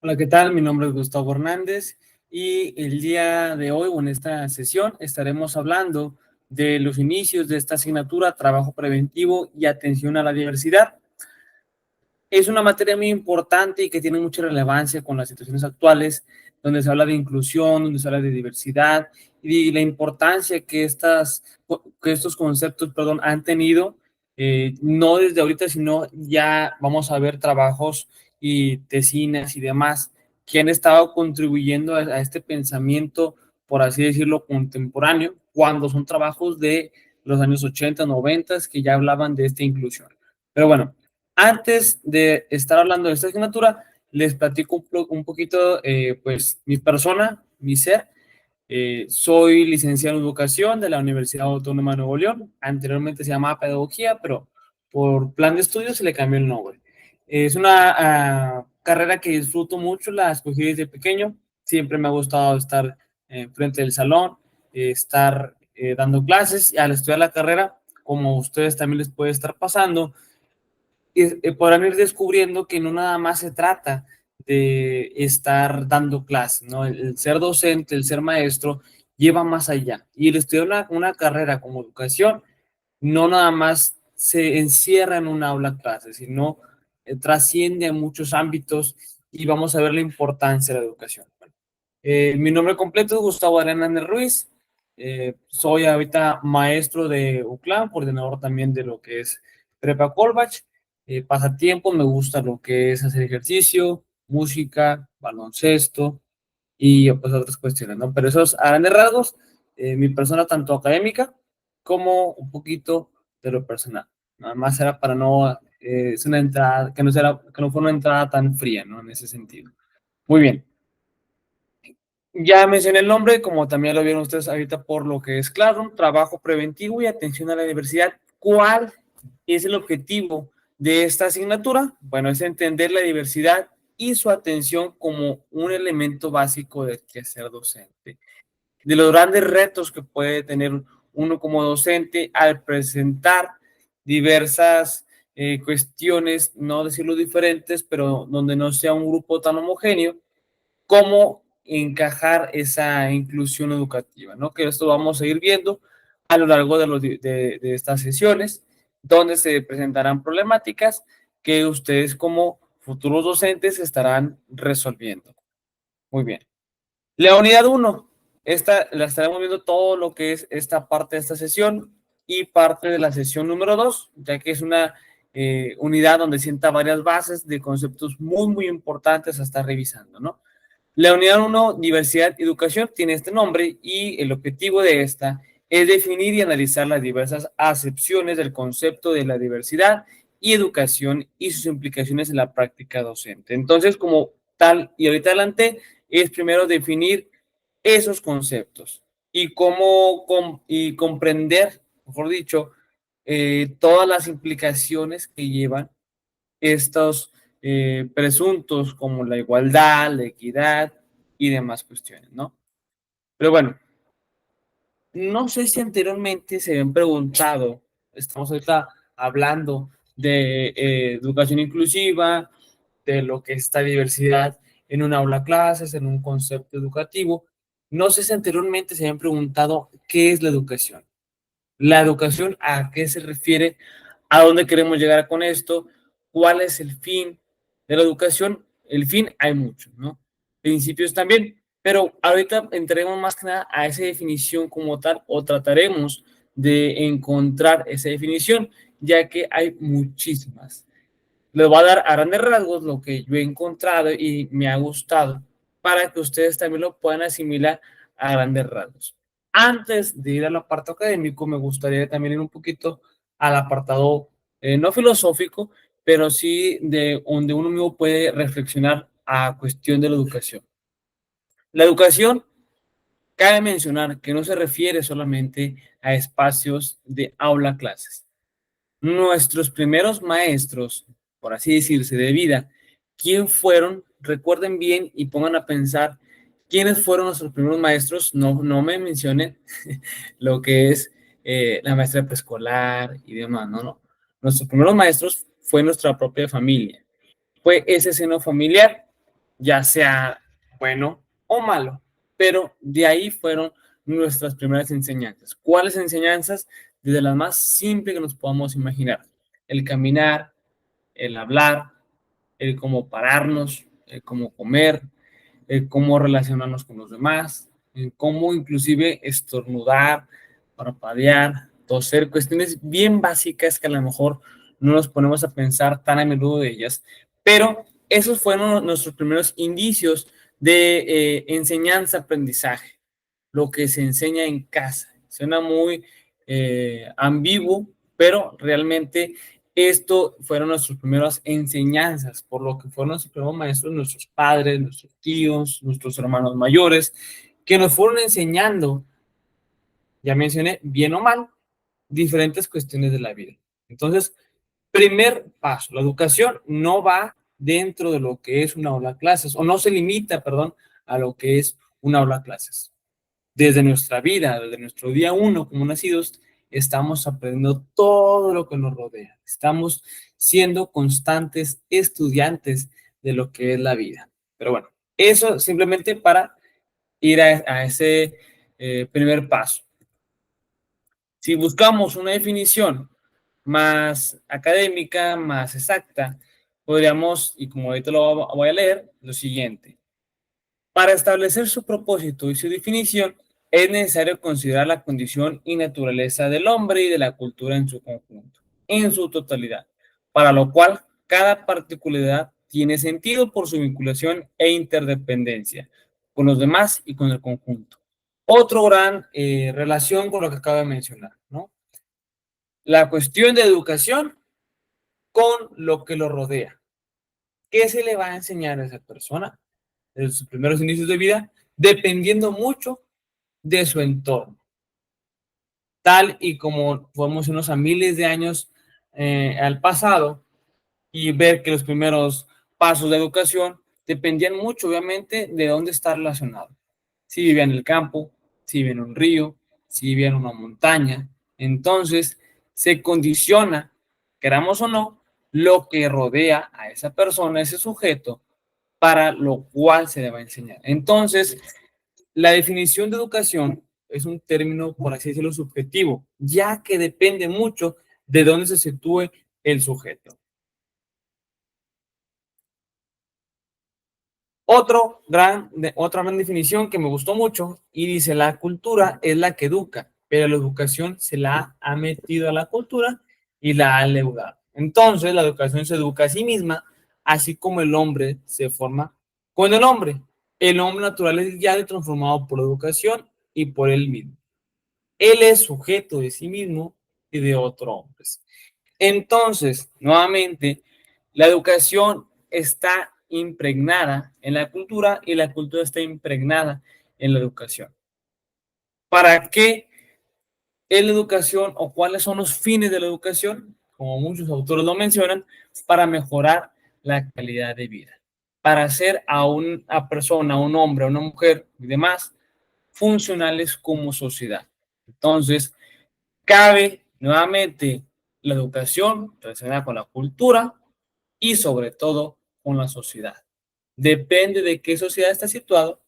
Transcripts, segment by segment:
Hola, ¿qué tal? Mi nombre es Gustavo Hernández y el día de hoy, o en esta sesión, estaremos hablando de los inicios de esta asignatura, trabajo preventivo y atención a la diversidad. Es una materia muy importante y que tiene mucha relevancia con las situaciones actuales, donde se habla de inclusión, donde se habla de diversidad y la importancia que estos conceptos, perdón, han tenido, no desde ahorita, sino ya vamos a ver trabajos y tesinas y demás que han estado contribuyendo a este pensamiento, por así decirlo, contemporáneo, cuando son trabajos de los años 80, 90, que ya hablaban de esta inclusión. Pero bueno, antes de estar hablando de esta asignatura, les platico un poquito, pues, mi persona, mi ser. Soy licenciado en educación de la Universidad Autónoma de Nuevo León. Anteriormente se llamaba pedagogía, pero por plan de estudios se le cambió el nombre. Es una carrera que disfruto mucho, la escogí desde pequeño. Siempre me ha gustado estar frente del salón, estar dando clases. Y al estudiar la carrera, como a ustedes también les puede estar pasando, podrán ir descubriendo que no nada más se trata de estar dando clases, ¿no? El ser docente, el ser maestro, lleva más allá. Y el estudiar una carrera como educación no nada más se encierra en una aula clase, sino trasciende a muchos ámbitos y vamos a ver la importancia de la educación. Mi nombre completo es Gustavo Hernández Ruiz. Soy ahorita maestro de UCLAM, coordinador también de lo que es Prepa Colbach. Pasatiempo, me gusta lo que es hacer ejercicio, música, baloncesto y pues otras cuestiones, ¿no? Pero esos a grandes rasgos, mi persona tanto académica como un poquito de lo personal. Nada más era para no, es una entrada, que no fuera una entrada tan fría, ¿no? En ese sentido. Muy bien. Ya mencioné el nombre, como también lo vieron ustedes ahorita por lo que es claro, trabajo preventivo y atención a la diversidad. ¿Cuál es el objetivo de esta asignatura? Bueno, es entender la diversidad y su atención como un elemento básico de ser docente. De los grandes retos que puede tener uno como docente al presentar diversas cuestiones, no decirlo diferentes, pero donde no sea un grupo tan homogéneo, cómo encajar esa inclusión educativa, ¿no? Que esto vamos a ir viendo a lo largo de estas sesiones, donde se presentarán problemáticas que ustedes como futuros docentes estarán resolviendo. Muy bien. La unidad uno, esta la estaremos viendo todo lo que es esta parte de esta sesión y parte de la sesión número 2, ya que es una unidad donde sienta varias bases de conceptos muy, muy importantes a estar revisando, ¿no? La unidad uno, diversidad y educación, tiene este nombre y el objetivo de esta es definir y analizar las diversas acepciones del concepto de la diversidad y educación y sus implicaciones en la práctica docente. Entonces, como tal, y ahorita adelante, es primero definir esos conceptos y y comprender, mejor dicho, todas las implicaciones que llevan estos presuntos como la igualdad, la equidad y demás cuestiones, ¿no? Pero bueno, no sé si anteriormente se habían preguntado, estamos ahorita hablando de educación inclusiva, de lo que es esta diversidad en un aula clases, en un concepto educativo. No sé si anteriormente se habían preguntado qué es la educación. La educación, ¿a qué se refiere? ¿A dónde queremos llegar con esto? ¿Cuál es el fin de la educación? El fin hay muchos, ¿no? Principios también, pero ahorita entraremos más que nada a esa definición como tal o trataremos de encontrar esa definición, ya que hay muchísimas. Les voy a dar a grandes rasgos lo que yo he encontrado y me ha gustado para que ustedes también lo puedan asimilar a grandes rasgos. Antes de ir al apartado académico, me gustaría también ir un poquito al apartado no filosófico, pero sí de donde uno mismo puede reflexionar a cuestión de la educación. La educación, cabe mencionar que no se refiere solamente a espacios de aula clases. Nuestros primeros maestros, por así decirse, de vida, ¿quién fueron? Recuerden bien y pongan a pensar quiénes fueron nuestros primeros maestros. No, no me mencionen lo que es la maestra preescolar y demás, no, no. Nuestros primeros maestros fue nuestra propia familia. Fue ese seno familiar ya sea bueno o malo, pero de ahí fueron nuestras primeras enseñanzas. ¿Cuáles enseñanzas? Desde las más simples que nos podamos imaginar. El caminar, el hablar, el cómo pararnos, el cómo comer, el cómo relacionarnos con los demás, el cómo inclusive estornudar, parpadear, toser, cuestiones bien básicas que a lo mejor no nos ponemos a pensar tan a menudo de ellas, pero esos fueron nuestros primeros indicios de enseñanza-aprendizaje, lo que se enseña en casa. Suena muy ambiguo, pero realmente esto fueron nuestras primeras enseñanzas, por lo que fueron nuestros primeros maestros, nuestros padres, nuestros tíos, nuestros hermanos mayores, que nos fueron enseñando, ya mencioné, bien o mal, diferentes cuestiones de la vida. Entonces, primer paso, la educación no va dentro de lo que es una aula de clases, o no se limita, perdón, a lo que es una aula de clases. Desde nuestra vida, desde nuestro día uno como nacidos, estamos aprendiendo todo lo que nos rodea. Estamos siendo constantes estudiantes de lo que es la vida. Pero bueno, eso simplemente para ir a ese primer paso. Si buscamos una definición más académica, más exacta, podríamos, y como ahorita lo voy a leer, lo siguiente. Para establecer su propósito y su definición, es necesario considerar la condición y naturaleza del hombre y de la cultura en su conjunto, en su totalidad, para lo cual cada particularidad tiene sentido por su vinculación e interdependencia con los demás y con el conjunto. Otro gran relación con lo que acabo de mencionar, ¿no? La cuestión de educación con lo que lo rodea. ¿Qué se le va a enseñar a esa persona desde sus primeros inicios de vida? Dependiendo mucho de su entorno. Tal y como podemos irnos a miles de años al pasado y ver que los primeros pasos de educación dependían mucho, obviamente, de dónde está relacionado. Si vivía en el campo, si vivía en un río, si vivía en una montaña. Entonces, se condiciona, queramos o no, lo que rodea a esa persona, a ese sujeto, para lo cual se le va a enseñar. Entonces, la definición de educación es un término, por así decirlo, subjetivo, ya que depende mucho de dónde se sitúe el sujeto. Otra gran definición que me gustó mucho y dice, la cultura es la que educa, pero la educación se la ha metido a la cultura y la ha leudado. Entonces, la educación se educa a sí misma, así como el hombre se forma con el hombre. El hombre natural es ya transformado por la educación y por él mismo. Él es sujeto de sí mismo y de otro hombre. Entonces, nuevamente, la educación está impregnada en la cultura y la cultura está impregnada en la educación. ¿Para qué es la educación o cuáles son los fines de la educación? Como muchos autores lo mencionan, para mejorar la calidad de vida, para hacer a una persona, a un hombre, a una mujer y demás funcionales como sociedad. Entonces, cabe nuevamente la educación relacionada con la cultura y sobre todo con la sociedad. Depende de qué sociedad está situado,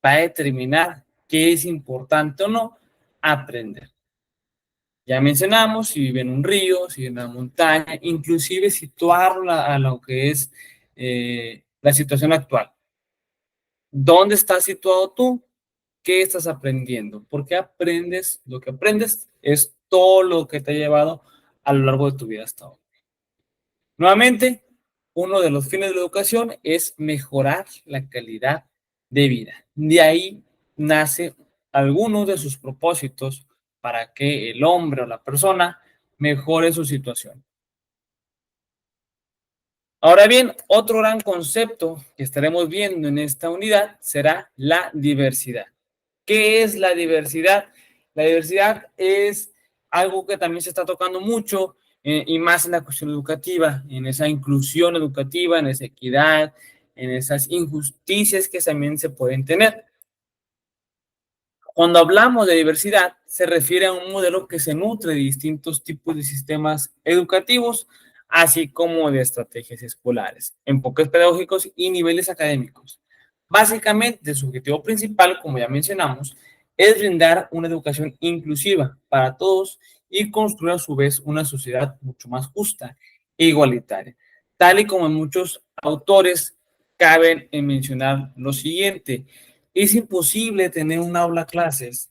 va a determinar qué es importante o no aprender. Ya mencionamos si vive en un río, si vive en una montaña, inclusive situarlo a lo que es la situación actual. ¿Dónde estás situado tú? ¿Qué estás aprendiendo? ¿Por qué aprendes? Lo que aprendes es todo lo que te ha llevado a lo largo de tu vida hasta ahora. Nuevamente, uno de los fines de la educación es mejorar la calidad de vida. De ahí nace algunos de sus propósitos para que el hombre o la persona mejore su situación. Ahora bien, otro gran concepto que estaremos viendo en esta unidad será la diversidad. ¿Qué es la diversidad? La diversidad es algo que también se está tocando mucho y más en la cuestión educativa, en esa inclusión educativa, en esa equidad, en esas injusticias que también se pueden tener. Cuando hablamos de diversidad, se refiere a un modelo que se nutre de distintos tipos de sistemas educativos así como de estrategias escolares, enfoques pedagógicos y niveles académicos. Básicamente, su objetivo principal, como ya mencionamos, es brindar una educación inclusiva para todos y construir a su vez una sociedad mucho más justa e igualitaria. Tal y como muchos autores caben en mencionar lo siguiente: es imposible tener un aula clases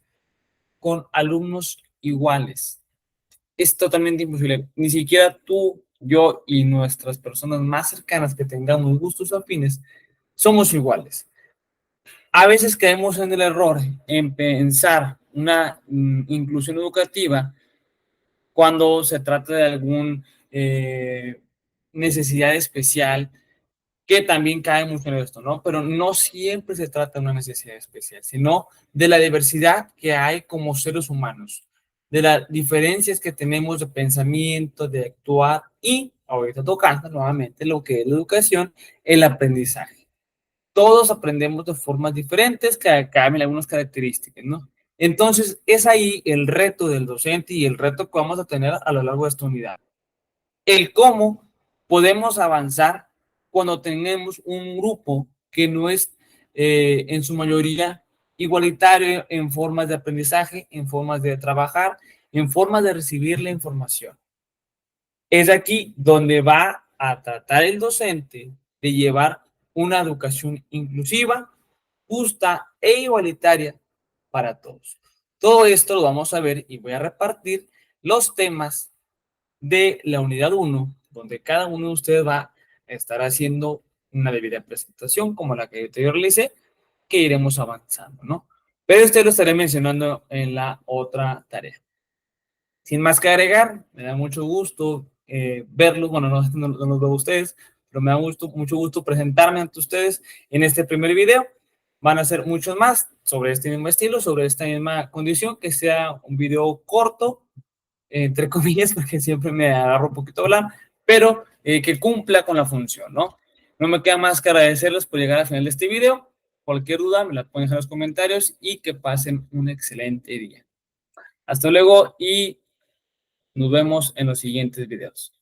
con alumnos iguales. Es totalmente imposible. Ni siquiera tú, yo y nuestras personas más cercanas que tengamos gustos afines somos iguales. A veces caemos en el error en pensar una inclusión educativa cuando se trata de alguna necesidad especial, que también cae mucho en esto, ¿no? Pero no siempre se trata de una necesidad especial, sino de la diversidad que hay como seres humanos, de las diferencias que tenemos de pensamiento, de actuar y, ahorita tocando nuevamente lo que es la educación, el aprendizaje. Todos aprendemos de formas diferentes que cambian algunas características, ¿no? Entonces, es ahí el reto del docente y el reto que vamos a tener a lo largo de esta unidad. El cómo podemos avanzar cuando tenemos un grupo que no es en su mayoría igualitario en formas de aprendizaje, en formas de trabajar, en formas de recibir la información. Es aquí donde va a tratar el docente de llevar una educación inclusiva, justa e igualitaria para todos. Todo esto lo vamos a ver y voy a repartir los temas de la unidad 1, donde cada uno de ustedes va a estar haciendo una debida presentación, como la que yo realicé, que iremos avanzando, ¿no? Pero usted lo estaré mencionando en la otra tarea. Sin más que agregar, me da mucho gusto verlos, bueno, no los veo a ustedes, pero me da mucho gusto presentarme ante ustedes en este primer video. Van a ser muchos más sobre este mismo estilo, sobre esta misma condición, que sea un video corto, entre comillas, porque siempre me agarro un poquito a hablar, pero que cumpla con la función, ¿no? No me queda más que agradecerles por llegar al final de este video. Cualquier duda me la ponen en los comentarios y que pasen un excelente día. Hasta luego y nos vemos en los siguientes videos.